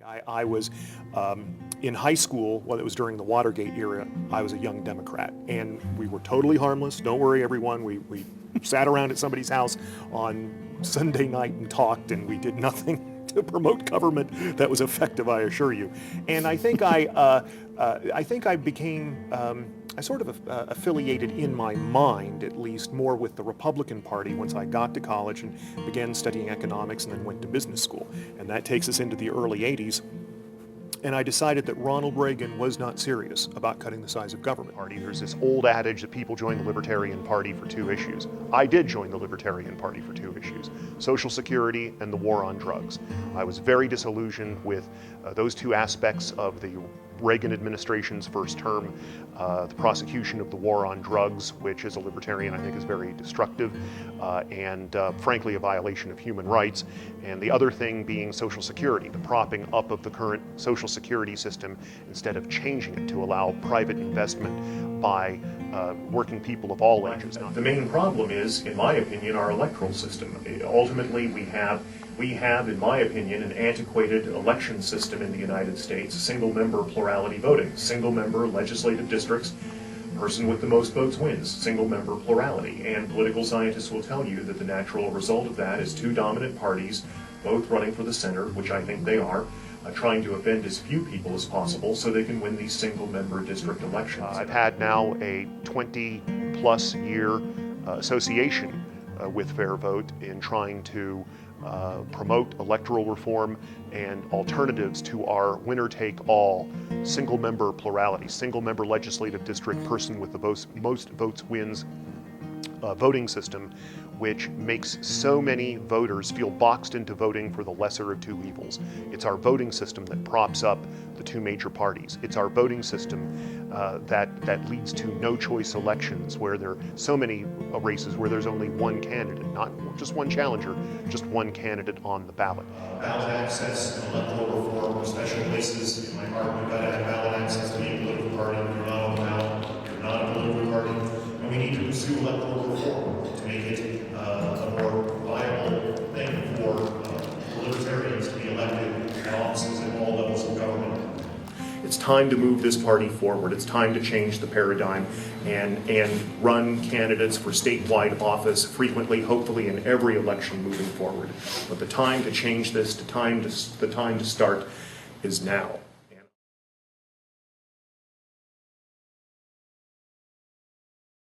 I was in high school, well, it was during the Watergate era, I was a young Democrat, and we were totally harmless. Don't worry, everyone. We sat around at somebody's house on Sunday night and talked, and we did nothing to promote government that was effective, I assure you. And I think I became I sort of affiliated in my mind, at least, more with the Republican Party once I got to college and began studying economics and then went to business school. And that takes us into the early 80s. And I decided that Ronald Reagan was not serious about cutting the size of government. There's this old adage that people join the Libertarian Party for two issues. I did join the Libertarian Party for two issues: Social Security and the war on drugs. I was very disillusioned with those two aspects of the Reagan administration's first term, the prosecution of the war on drugs, which as a libertarian I think is very destructive and frankly a violation of human rights, and the other thing being Social Security, the propping up of the current Social Security system instead of changing it to allow private investment by working people of all ages. The main problem is, in my opinion, our electoral system. Ultimately, we have, in my opinion, an antiquated election system in the United States, single-member plurality voting, single-member legislative districts, person with the most votes wins, single-member plurality. And political scientists will tell you that the natural result of that is two dominant parties, both running for the center, which I think they are, trying to offend as few people as possible so they can win these single-member district elections. I've had now a 20-plus year association with Fair Vote in trying to promote electoral reform and alternatives to our winner-take-all single-member plurality, single-member legislative district, person with the most votes wins voting system, which makes so many voters feel boxed into voting for the lesser of two evils. It's our voting system that props up the two major parties. It's our voting system that leads to no-choice elections where there are so many races where there's only one candidate, not just one challenger, just one candidate on the ballot. Ballot access and electoral reform are special places in my heart. We've got to have ballot access to any political party. You're not on the ballot, you're not a political party. And we need to pursue electoral reform to make it a more viable thing for libertarians to be elected in offices at all levels of government. It's time to move this party forward. It's time to change the paradigm and run candidates for statewide office frequently, hopefully in every election moving forward. But the time to change this, the time to start is now.